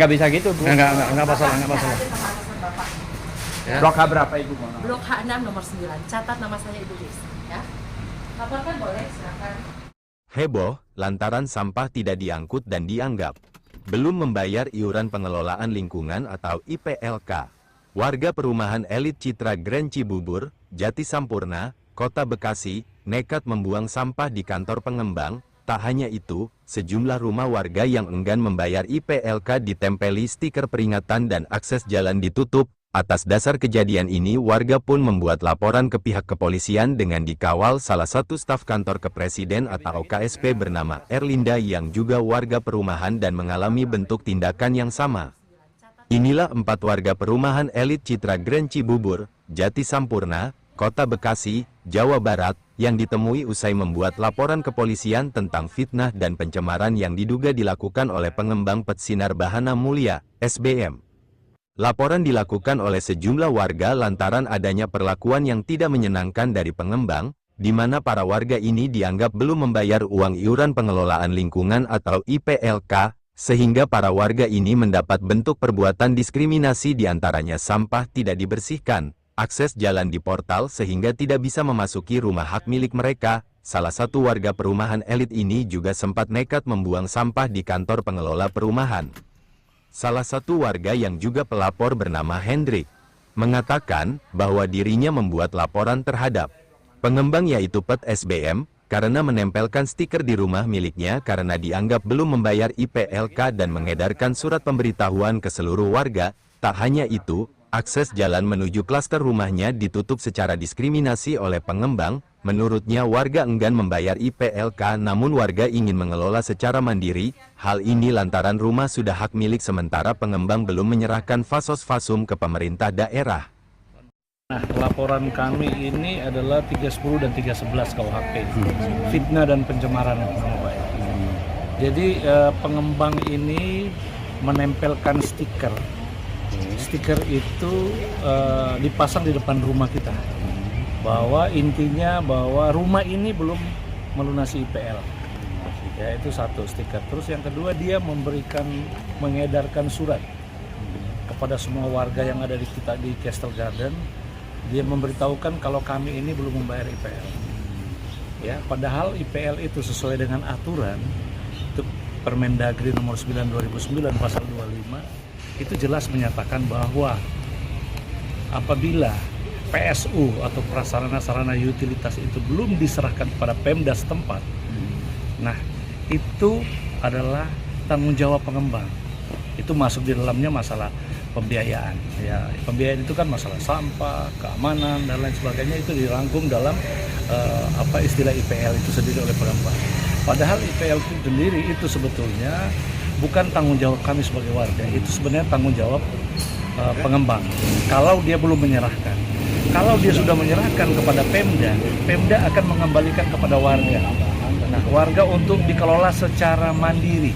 Nggak bisa gitu, Bu. Nggak masalah, nggak masalah. Ya. Blok H berapa, Ibu? Blok H6 nomor 9. Catat nama saya Ibu Desi, ya. Laporkan boleh, silakan. Heboh, lantaran sampah tidak diangkut dan dianggap belum membayar iuran pengelolaan lingkungan atau IPLK. Warga perumahan elit Citra Grand Cibubur, Jati Sampurna, Kota Bekasi, nekat membuang sampah di kantor pengembang. Tak hanya itu, sejumlah rumah warga yang enggan membayar IPLK ditempeli stiker peringatan dan akses jalan ditutup. Atas dasar kejadian ini, warga pun membuat laporan ke pihak kepolisian dengan dikawal salah satu staf kantor kepresiden atau KSP bernama Erlinda yang juga warga perumahan dan mengalami bentuk tindakan yang sama. Inilah 4 warga perumahan elit Citra Grand Cibubur, Jati Sampurna, Kota Bekasi, Jawa Barat, yang ditemui usai membuat laporan kepolisian tentang fitnah dan pencemaran yang diduga dilakukan oleh pengembang PET Sinar Bahana Mulia, SBM. Laporan dilakukan oleh sejumlah warga lantaran adanya perlakuan yang tidak menyenangkan dari pengembang, di mana para warga ini dianggap belum membayar uang iuran pengelolaan lingkungan atau IPLK, sehingga para warga ini mendapat bentuk perbuatan diskriminasi diantaranya sampah tidak dibersihkan, akses jalan di portal sehingga tidak bisa memasuki rumah hak milik mereka. Salah satu warga perumahan elit ini juga sempat nekat membuang sampah di kantor pengelola perumahan. Salah satu warga yang juga pelapor bernama Hendrik, mengatakan bahwa dirinya membuat laporan terhadap pengembang yaitu PET SBM, karena menempelkan stiker di rumah miliknya karena dianggap belum membayar IPLK dan mengedarkan surat pemberitahuan ke seluruh warga. Tak hanya itu, akses jalan menuju klaster rumahnya ditutup secara diskriminasi oleh pengembang. Menurutnya warga enggan membayar IPLK namun warga ingin mengelola secara mandiri. Hal ini lantaran rumah sudah hak milik sementara pengembang belum menyerahkan fasos-fasum ke pemerintah daerah. Nah, laporan kami ini adalah 310 dan 311 KUHP, fitnah dan pencemaran nama baik. Jadi pengembang ini menempelkan stiker. Stiker itu dipasang di depan rumah kita. Bahwa intinya bahwa rumah ini belum melunasi IPL. Ya, itu satu stiker. Terus yang kedua dia mengedarkan surat kepada semua warga yang ada di Castle Garden. Dia memberitahukan kalau kami ini belum membayar IPL. Ya, padahal IPL itu sesuai dengan aturan itu Permendagri nomor 9 2009 pasal 25 itu jelas menyatakan bahwa apabila PSU atau prasarana-sarana utilitas itu belum diserahkan kepada Pemda setempat, nah itu adalah tanggung jawab pengembang. Itu masuk di dalamnya masalah pembiayaan. Ya, pembiayaan itu kan masalah sampah, keamanan dan lain sebagainya itu dirangkum dalam istilah IPL itu sendiri oleh pengembang. Padahal IPL itu sendiri itu sebetulnya bukan tanggung jawab kami sebagai warga, itu sebenarnya tanggung jawab pengembang. Kalau dia belum menyerahkan, kalau dia sudah menyerahkan kepada Pemda, Pemda akan mengembalikan kepada warga. Nah, warga untuk dikelola secara mandiri,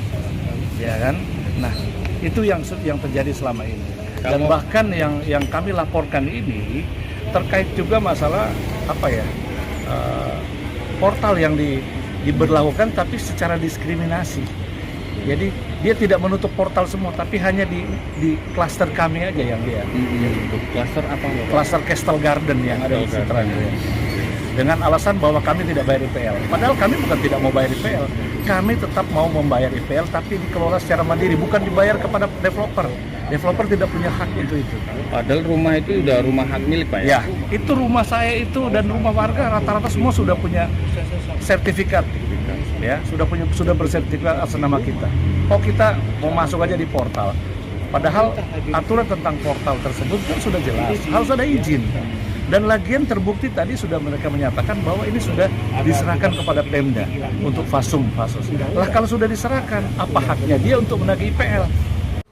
ya kan? Nah, itu yang terjadi selama ini. Dan bahkan yang kami laporkan ini terkait juga masalah portal yang diberlakukan tapi secara diskriminasi. Jadi dia tidak menutup portal semua, tapi hanya di klaster kami aja yang dia. Klaster apa? Klaster Castle Garden yang ada di Citra. Dengan alasan bahwa kami tidak bayar IPL. Padahal kami bukan tidak mau bayar IPL. Kami tetap mau membayar IPL, tapi dikelola secara mandiri, bukan dibayar kepada developer. Developer tidak punya hak untuk itu. Padahal rumah itu udah rumah hak milik, Pak ya? Ya, itu rumah saya itu dan rumah warga rata-rata semua sudah punya sertifikat. Ya, sudah bersertifikat atas nama kita. Oh, kita mau masuk aja di portal. Padahal aturan tentang portal tersebut kan sudah jelas, harus ada izin. Dan lagian terbukti tadi sudah mereka menyatakan bahwa ini sudah diserahkan kepada Pemda untuk fasos. Lah kalau sudah diserahkan, apa haknya dia untuk menagih IPL?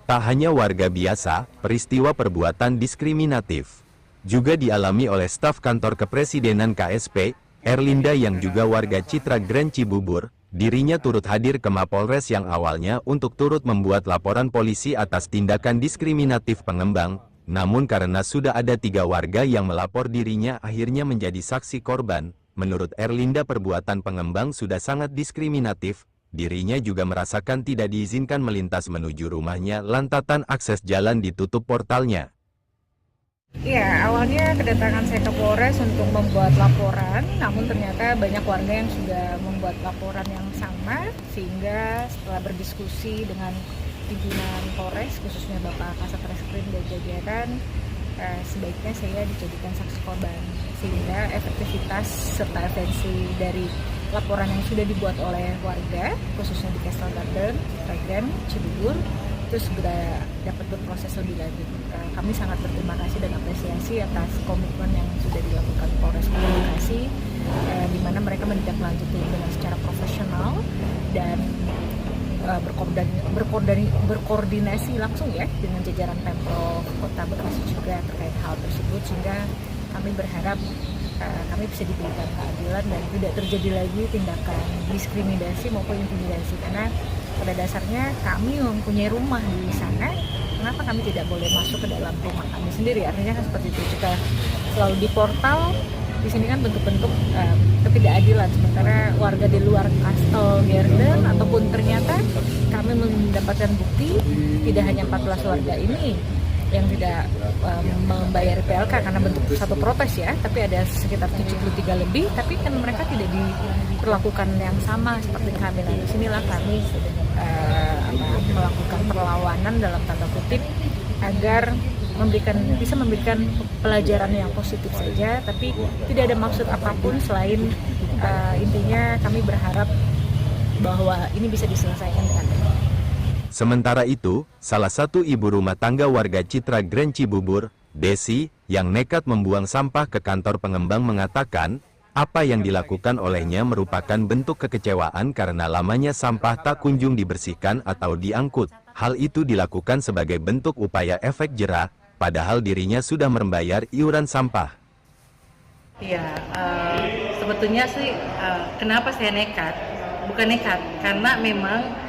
Tak hanya warga biasa, peristiwa perbuatan diskriminatif juga dialami oleh staf kantor kepresidenan KSP, Erlinda yang juga warga Citra Grand Cibubur. Dirinya turut hadir ke Mapolres yang awalnya untuk turut membuat laporan polisi atas tindakan diskriminatif pengembang. Namun karena sudah ada 3 warga yang melapor dirinya akhirnya menjadi saksi korban. Menurut Erlinda perbuatan pengembang sudah sangat diskriminatif. dirinya juga merasakan tidak diizinkan melintas menuju rumahnya lantaran akses jalan ditutup portalnya. Ya, awalnya kedatangan saya ke Polres untuk membuat laporan, namun ternyata banyak warga yang sudah membuat laporan yang sama, sehingga setelah berdiskusi dengan pimpinan Polres, khususnya Bapak Kasat Reskrim dan jajaran, sebaiknya saya dijadikan saksi korban, sehingga efektivitas serta esensi dari laporan yang sudah dibuat oleh warga, khususnya di Castle Garden, Citragen, Cibubur, itu segera dapat berproses lebih lanjut. Kami sangat berterima kasih dan apresiasi atas komitmen yang sudah dilakukan Polres Bekasi, di mana mereka menindaklanjuti dengan secara profesional dan berkoordinasi langsung ya dengan jajaran Pemprov Kota Bekasi juga terkait hal tersebut, sehingga kami berharap kami bisa diberikan keadilan dan tidak terjadi lagi tindakan diskriminasi maupun intimidasi, karena pada dasarnya kami mempunyai rumah di sana, kenapa kami tidak boleh masuk ke dalam rumah kami sendiri? Artinya kan seperti itu. Jika selalu di portal, di sini kan bentuk-bentuk ketidakadilan, sementara warga di luar Castle Garden ataupun ternyata kami mendapatkan bukti tidak hanya 14 warga ini yang tidak membayar PLK karena bentuk satu protes ya, tapi ada sekitar 73 lebih, tapi kan mereka tidak diperlakukan yang sama seperti kami. Nah, disinilah kami melakukan perlawanan dalam tanda kutip agar bisa memberikan pelajaran yang positif saja, tapi tidak ada maksud apapun selain intinya kami berharap bahwa ini bisa diselesaikan dengan baik. Sementara itu, salah satu ibu rumah tangga warga Citragen Cibubur, Desi, yang nekat membuang sampah ke kantor pengembang mengatakan, apa yang dilakukan olehnya merupakan bentuk kekecewaan karena lamanya sampah tak kunjung dibersihkan atau diangkut. Hal itu dilakukan sebagai bentuk upaya efek jerah, padahal dirinya sudah membayar iuran sampah. Iya, sebetulnya sih kenapa saya nekat? Bukan nekat, karena memang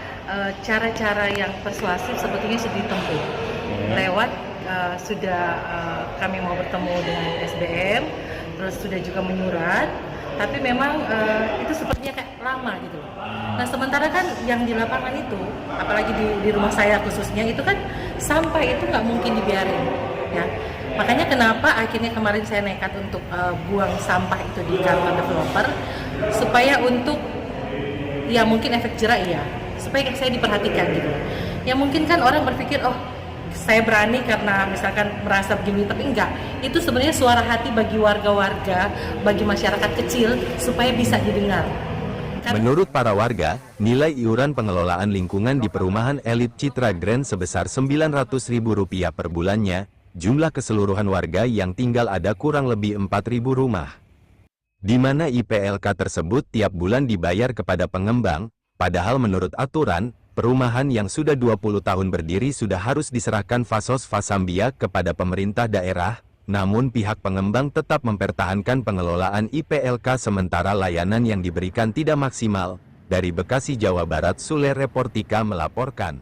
cara-cara yang persuasif sebetulnya sudah ditempuh. Lewat kami mau bertemu dengan SBM, terus sudah juga menyurat, tapi memang itu sepertinya kayak lama gitu. Nah, sementara kan yang di lapangan itu, apalagi di rumah saya khususnya, itu kan sampah itu nggak mungkin dibiarin, ya. Makanya kenapa akhirnya kemarin saya nekat untuk buang sampah itu di kantor developer, supaya untuk, ya mungkin efek jerah ya, supaya saya diperhatikan gitu. Ya mungkin kan orang berpikir, oh saya berani karena misalkan merasa begini, tapi enggak. Itu sebenarnya suara hati bagi warga-warga, bagi masyarakat kecil, supaya bisa didengar. Menurut para warga, nilai iuran pengelolaan lingkungan di perumahan elit Citragen sebesar Rp900.000 per bulannya, jumlah keseluruhan warga yang tinggal ada kurang lebih 4.000 rumah. Di mana IPLK tersebut tiap bulan dibayar kepada pengembang, padahal menurut aturan, perumahan yang sudah 20 tahun berdiri sudah harus diserahkan Fasos Fasambia kepada pemerintah daerah, namun pihak pengembang tetap mempertahankan pengelolaan IPLK sementara layanan yang diberikan tidak maksimal. Dari Bekasi, Jawa Barat, Sule Reportika melaporkan.